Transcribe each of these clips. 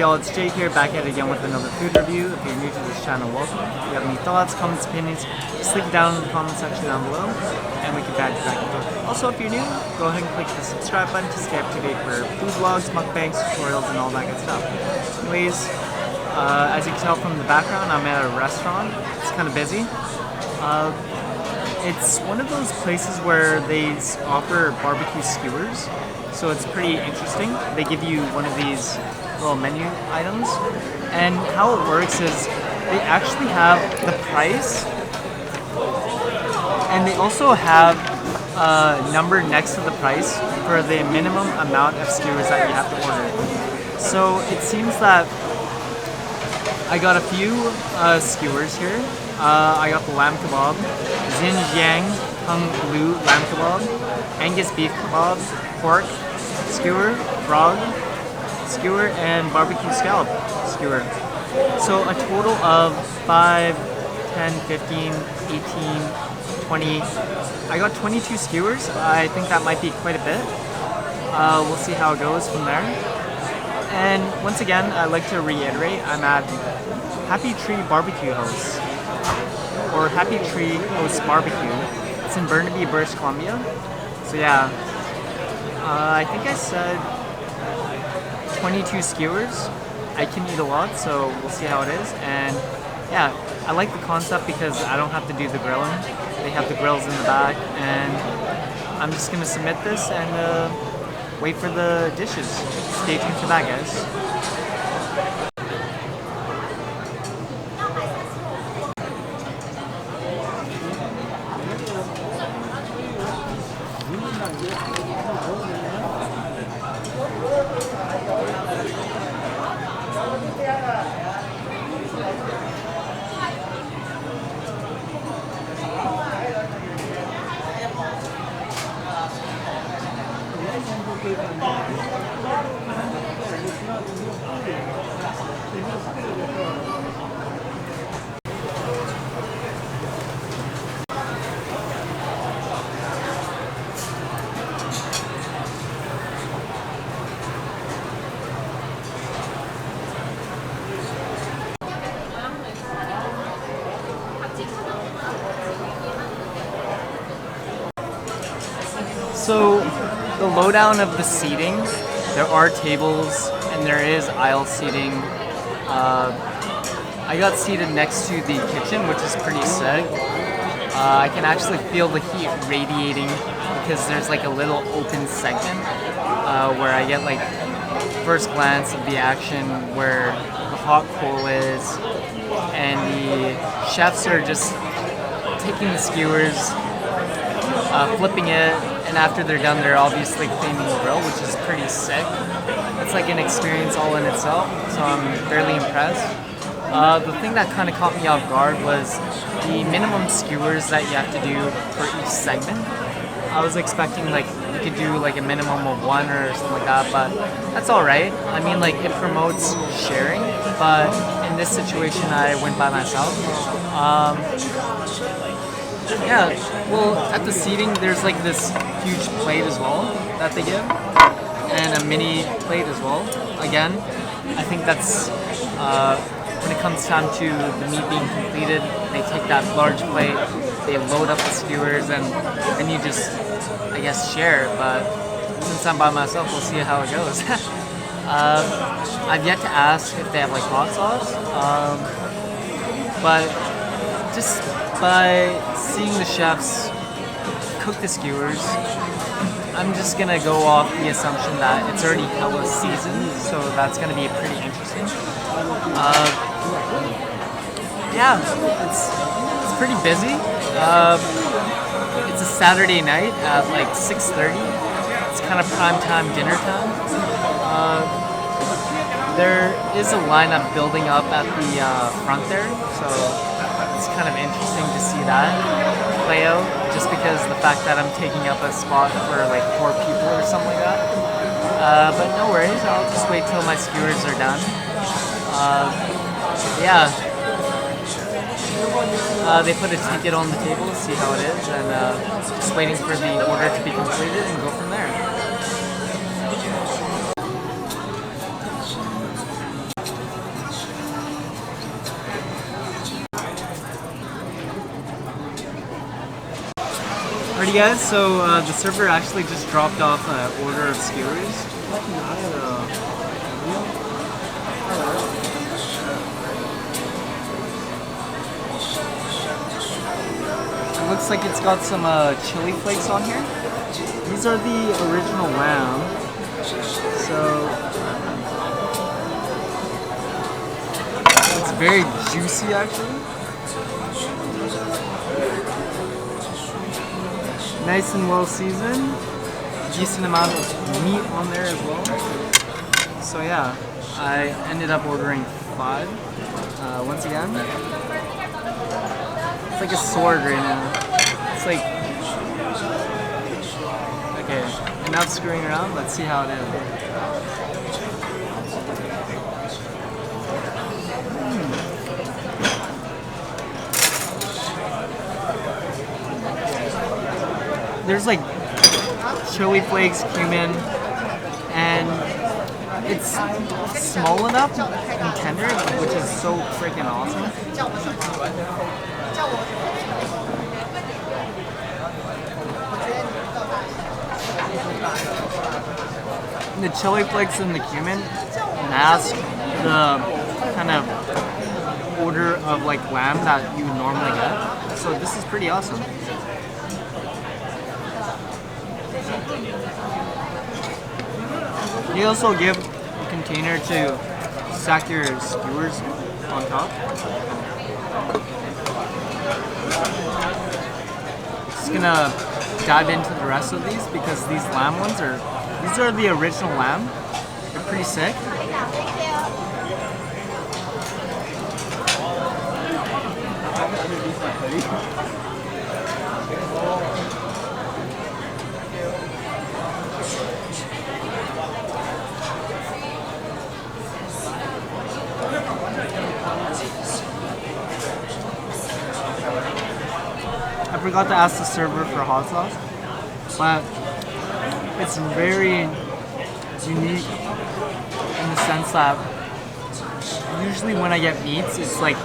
Y'all, it's Jay here, back at it again with another food review. If you're new to this channel, welcome. If you have any thoughts, comments, opinions, just leave it down in the comment section down below, and we can badge you back and forth. Also, if you're new, go ahead and click the subscribe button to stay up to date for food vlogs, mukbangs, tutorials, and all that good stuff. Anyways, as you can tell from the background, I'm at a restaurant. It's kind of busy. It's one of those places where they offer barbecue skewers, so it's pretty interesting. They give you one of these little menu items, and how it works is they actually have the price, and they also have a number next to the price for the minimum amount of skewers that you have to order. So it seems that I got a few skewers here. I got the lamb kebab, Xinjiang Hung Lu lamb kebab, Angus beef kebab, pork skewer, frog skewer, and barbecue scallop skewer. So a total of 5, 10, 15, 18, 20. I got 22 skewers. I think that might be quite a bit. We'll see how it goes from there. And once again, I'd like to reiterate, I'm at Happy Tree Barbecue House, or Happy Tree House Barbecue. It's in Burnaby, British Columbia. So yeah, I think I said 22 skewers. I can eat a lot, so we'll see how it is. And yeah, I like the concept because I don't have to do the grilling. They have the grills in the back, and I'm just gonna submit this and wait for the dishes. Stay tuned for that, guys. So the lowdown of the seating, there are tables and there is aisle seating. I got seated next to the kitchen, which is pretty sick. I can actually feel the heat radiating because there's like a little open segment where I get like first glance of the action where the hot coal is, and the chefs are just taking the skewers, flipping it, and after they're done, they're obviously cleaning the grill, which is pretty sick. It's like an experience all in itself, so I'm fairly impressed. The thing that kind of caught me off guard was the minimum skewers that you have to do for each segment. I was expecting like you could do like a minimum of 1 or something like that, but that's alright. I mean, like it promotes sharing, but in this situation I went by myself. Yeah, well, at the seating there's like this huge plate as well that they give, and a mini plate as well. Again, I think that's when it comes time to the meat being completed, they take that large plate, they load up the skewers, and then you just, I guess, share. But since I'm by myself, we'll see how it goes. I've yet to ask if they have like hot sauce, but just by seeing the chefs cook the skewers, I'm just gonna go off the assumption that it's already hella seasoned, so that's gonna be pretty interesting. Yeah, it's pretty busy. It's a Saturday night at like 6:30. It's kind of prime time dinner time. There is a lineup building up at the front there, so it's kind of interesting to see that play out. Just because the fact that I'm taking up a spot for like 4 people or something like that. But no worries, I'll just wait till my skewers are done. Yeah. They put a ticket on the table to see how it is, and just waiting for the order to be completed and go from there. Alrighty guys, so the server actually just dropped off an order of skewers. It looks like it's got some chili flakes on here. These are the original lamb. So it's very juicy actually. Nice and well seasoned. Decent amount of meat on there as well. So yeah, I ended up ordering 5. Once again, it's like a sword right now. It's like, okay, enough screwing around. Let's see how it is. There's like chili flakes, cumin, and it's small enough and tender, which is so freaking awesome. The chili flakes and the cumin mask the kind of odor of like lamb that you normally get. So this is pretty awesome. You also give a container to stack your skewers on top. Just gonna dive into the rest of these because these lamb ones these are the original lamb. They're pretty sick. I forgot to ask the server for hot sauce, but it's very unique in the sense that usually when I get meats, it's like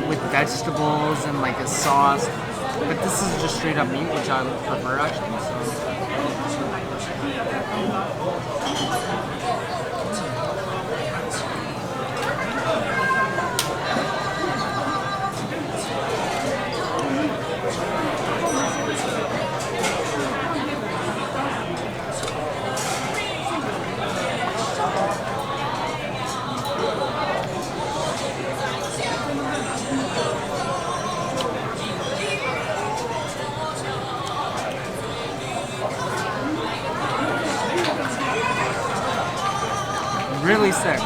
with vegetables and like a sauce, but this is just straight up meat, which I prefer actually. So. Really sick.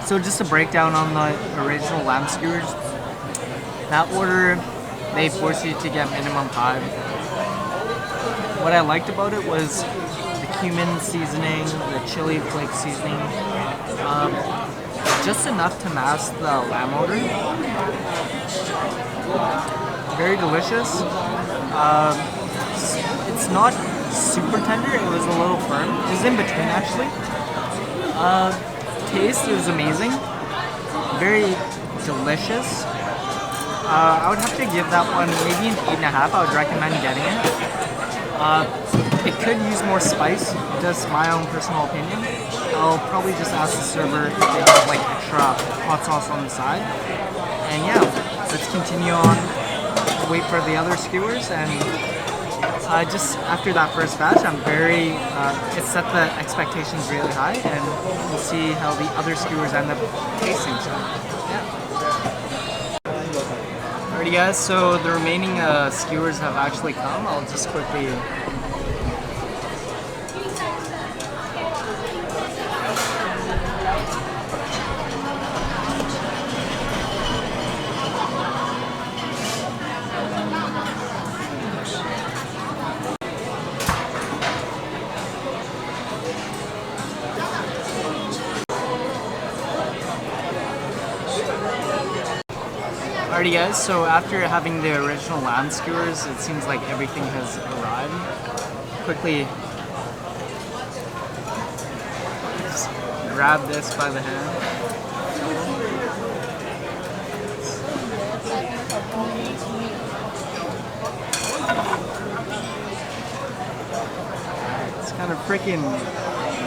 So just a breakdown on the original lamb skewers. That order, they force you to get minimum 5. What I liked about it was the cumin seasoning, the chili flake seasoning. just enough to mask the lamb odor. Very delicious. It's not super tender, it was a little firm. It was in between actually. Taste is amazing. Very delicious. I would have to give that one maybe an 8.5. I would recommend getting it. It could use more spice, just my own personal opinion. I'll probably just ask the server if they have like extra hot sauce on the side. And yeah, let's continue on, wait for the other skewers, and just after that first batch, I'm very, it set the expectations really high, and we'll see how the other skewers end up tasting, so yeah. Alrighty guys, so the remaining skewers have actually come. I'll just quickly... Alrighty guys, so after having the original lamb skewers, it seems like everything has arrived. Quickly just grab this by the hand. It's kind of freaking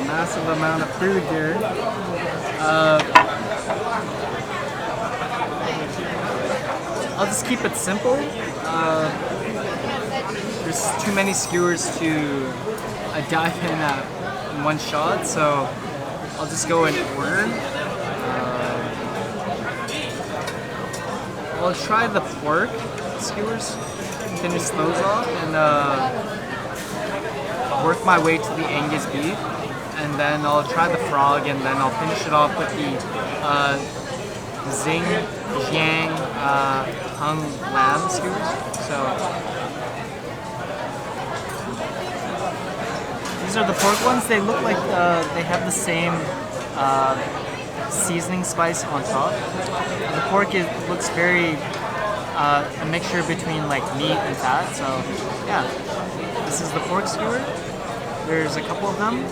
massive amount of food here. I'll just keep it simple. There's too many skewers to dive in one shot, so I'll just go in order. I'll try the pork skewers, finish those off, and work my way to the Angus beef, and then I'll try the frog, and then I'll finish it off with the Xinjiang hung lamb skewers. So these are the pork ones. They look like they have the same seasoning spice on top. The pork looks very a mixture between like meat and fat. So yeah, this is the pork skewer. There's a couple of them.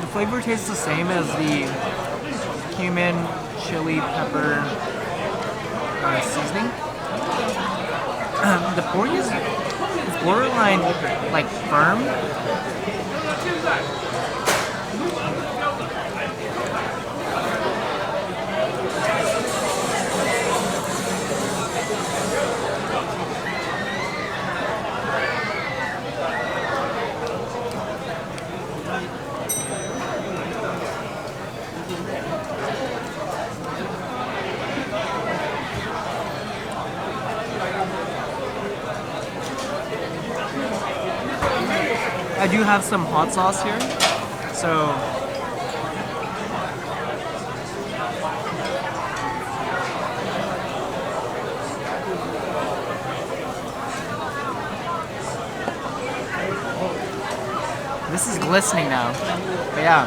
The flavor tastes the same as the cumin, chili, pepper seasoning. The pork is borderline like firm. I do have some hot sauce here, so this is glistening now, but yeah.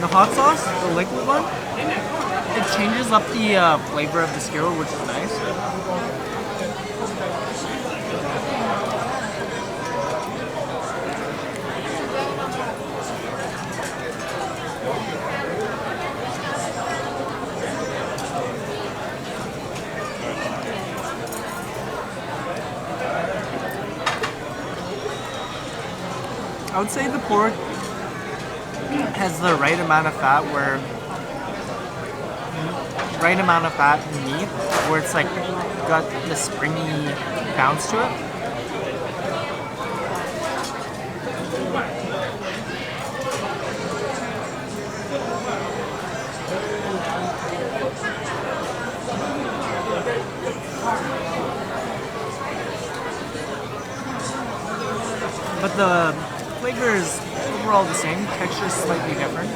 The hot sauce, the liquid one, it changes up the flavor of the skewer, which is nice. would say the pork has the right amount of fat and meat where it's like got the springy bounce to it. But the flavor is overall the same, texture is slightly different.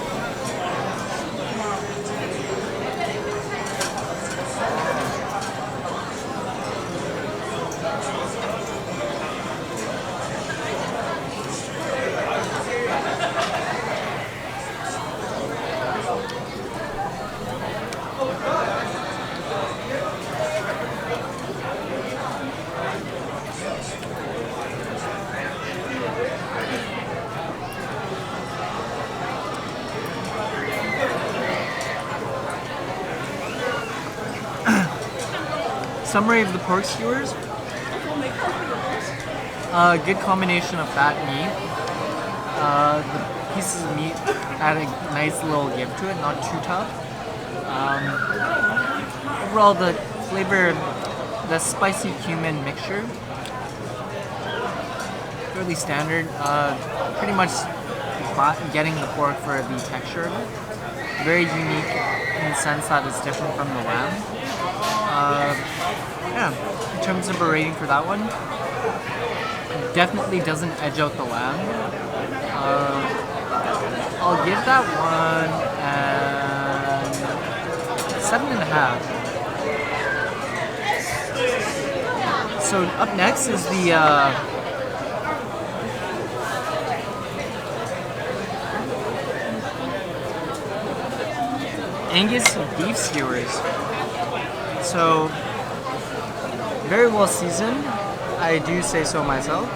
Summary of the pork skewers. Good combination of fat and meat. The pieces of meat add a nice little give to it, not too tough. Overall, the flavor, the spicy cumin mixture, fairly standard. Pretty much getting the pork for the texture of it. Very unique in the sense that it's different from the lamb. Yeah, in terms of a rating for that one, definitely doesn't edge out the lamb. I'll give that one an 7.5. So up next is the Angus Beef Skewers. So very well seasoned, I do say so myself.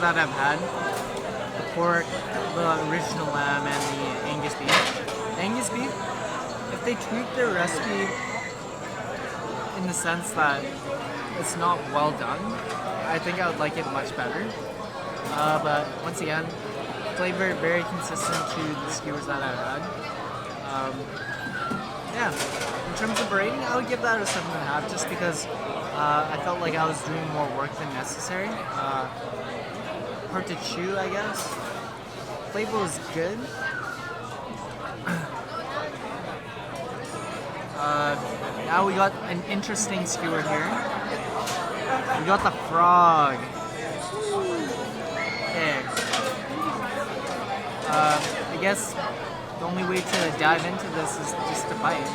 that I've had. The pork, the original lamb, and the Angus beef. Angus beef, if they tweak their recipe in the sense that it's not well done, I think I would like it much better. But once again, flavor very consistent to the skewers that I've had. Yeah, in terms of rating, I would give that a 7.5 just because I felt like I was doing more work than necessary. Hard to chew, I guess. Flavor was good. Now we got an interesting skewer here. We got the frog. Okay. I guess the only way to dive into this is just to bite.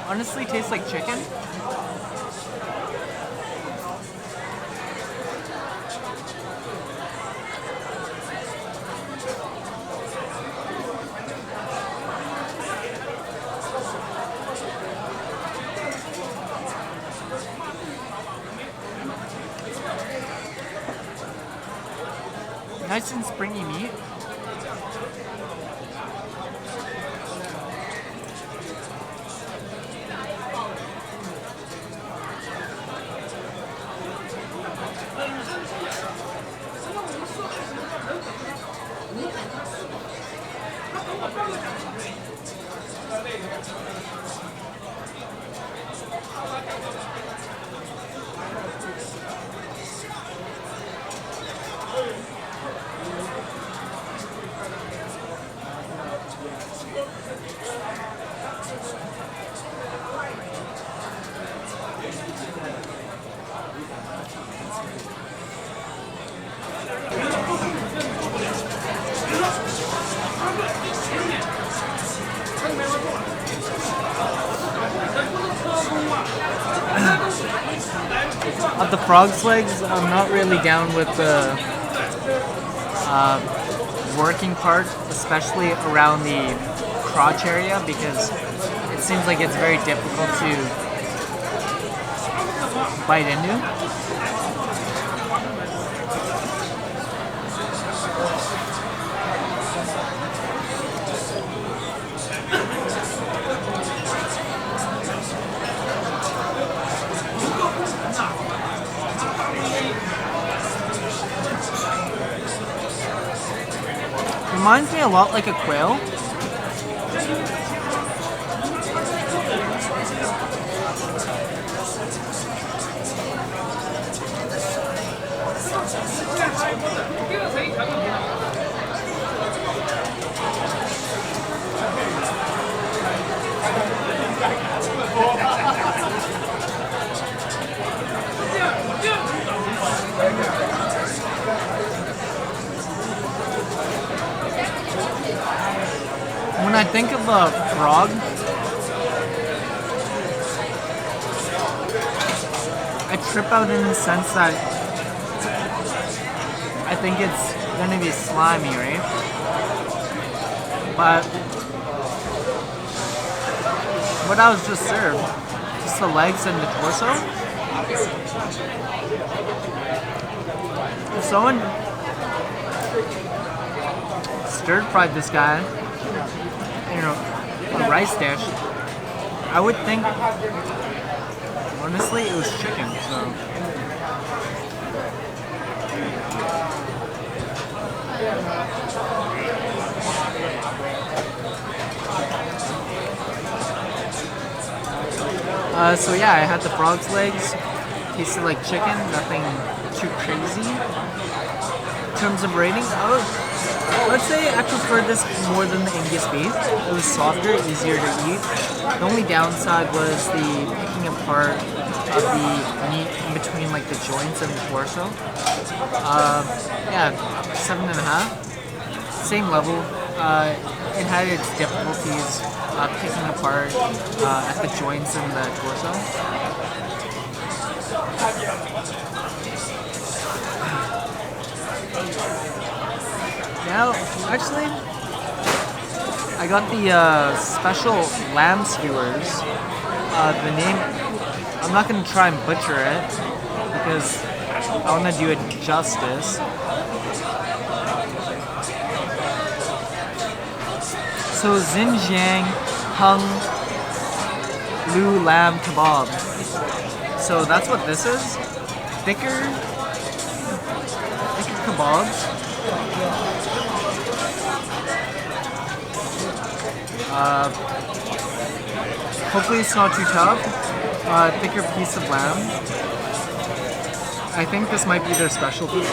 Honestly, tastes like chicken. Nice and springy meat. Of the frog's legs, I'm not really down with the working part, especially around the crotch area, because it seems like it's very difficult to bite into. Reminds me a lot like a quail. When I think of a frog, I trip out in the sense that I think it's gonna be slimy, right? But what I was just served, just the legs and the torso. If someone stir-fried this guy, you know, a rice dish, I would think, honestly, it was chicken, so. So yeah, I had the frog's legs, tasted like chicken, nothing too crazy. In terms of rating, I would Let's say I preferred this more than the Angus beef. It was softer, easier to eat. The only downside was the picking apart of the meat in between like the joints and the torso. Yeah, 7.5. Same level. It had its difficulties picking apart at the joints and the torso. Now, actually, I got the special Lamb Skewers. The name, I'm not going to try and butcher it because I want to do it justice. So Xinjiang hung lu lamb kebab. So that's what this is. Thicker kebabs. Hopefully it's not too tough. Thicker piece of lamb. I think this might be their specialty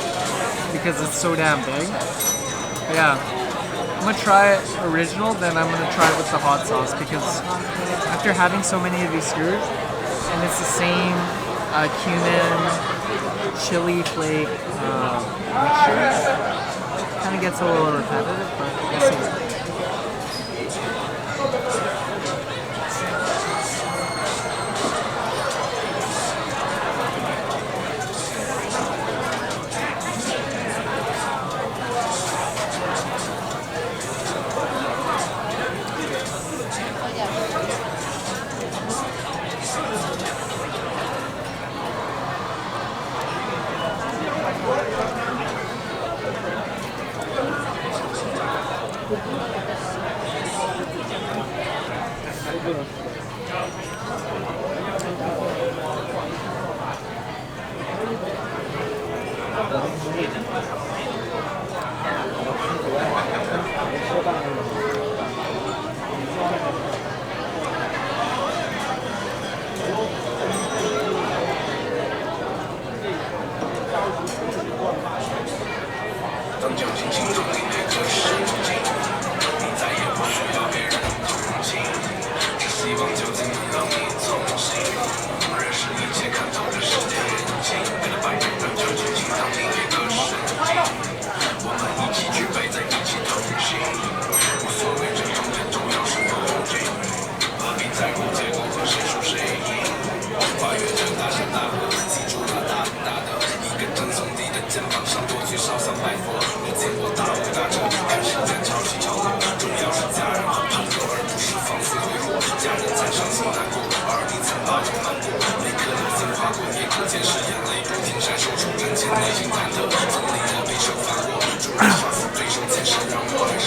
because it's so damn big. But yeah. I'm gonna try it original, then I'm gonna try it with the hot sauce because after having so many of these skewers, and it's the same cumin, chili flake mixture, kind of gets a little repetitive, but we'll see.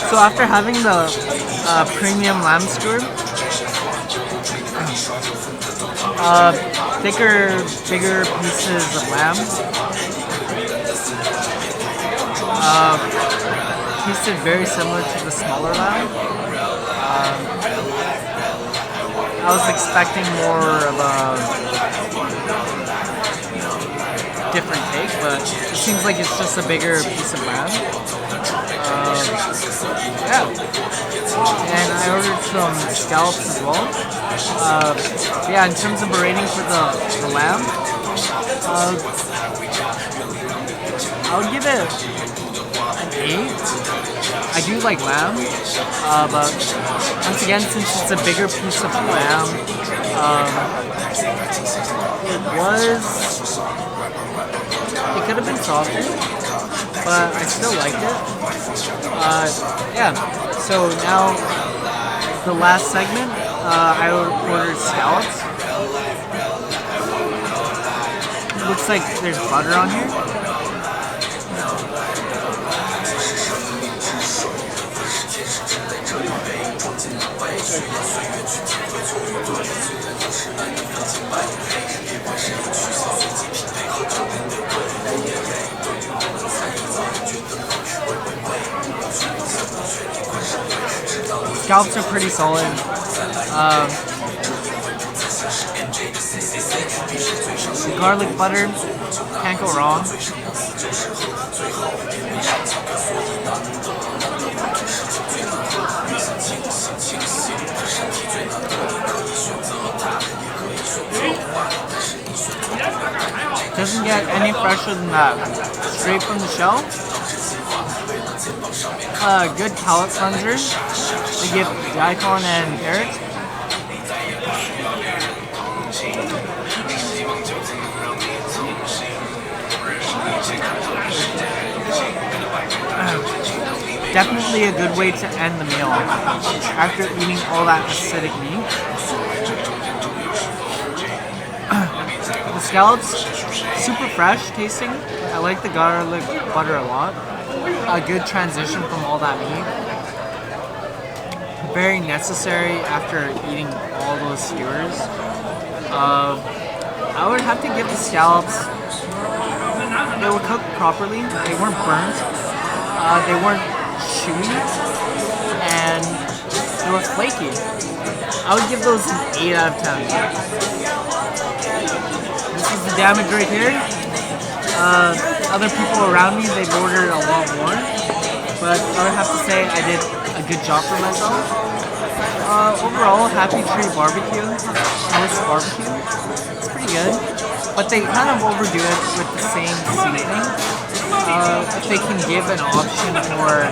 So after having the premium lamb skewer, thicker, bigger pieces of lamb, tasted very similar to the smaller lamb. I was expecting more of a different take, but it seems like it's just a bigger piece of lamb. Yeah, and I ordered some scallops as well. Yeah, in terms of a rating for the lamb, I would give it an 8. I do like lamb, but once again, since it's a bigger piece of lamb, it could have been softer, but I still liked it. Yeah, so now the last segment, I ordered scallops. Looks like there's butter on here. Scallops are pretty solid. Garlic butter, can't go wrong. get any fresher than that. Straight from the shell. Good palate cleanser. They give daikon and carrot. Definitely a good way to end the meal after eating all that acidic meat. The scallops, super fresh tasting. I like the garlic butter a lot. A good transition from all that meat. Very necessary after eating all those skewers. I would have to give the scallops, they were cooked properly. They weren't burnt. They weren't chewy. And they were flaky. I would give those an 8 out of 10. This is the damage right here. Other people around me, they've ordered a lot more, but I would have to say I did a good job for myself. Overall, happy tree barbecue. This barbecue, it's pretty good, but they kind of overdo it with the same seasoning. If they can give an option for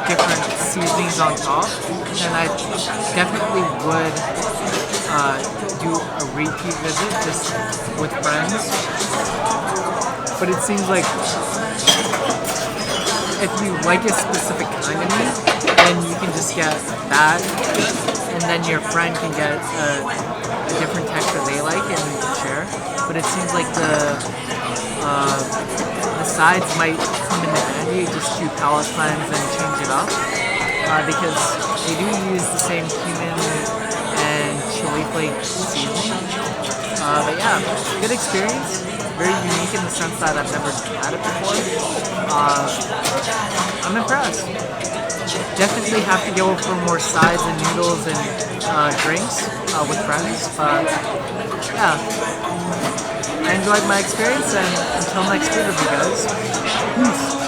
different seasonings on top, then I definitely would do a repeat visit just with friends. But it seems like if you like a specific kind of meat, then you can just get that, and then your friend can get a different texture they like and you can share. But it seems like the sides might come in handy just to palate cleanse and change it up, because they do use the same cumin and chili flake seasoning. But yeah, good experience. Very unique in the sense that I've never had it before. I'm impressed. Definitely have to go for more sides and noodles and drinks with friends. But yeah, I enjoyed my experience, and until next video, guys. Peace.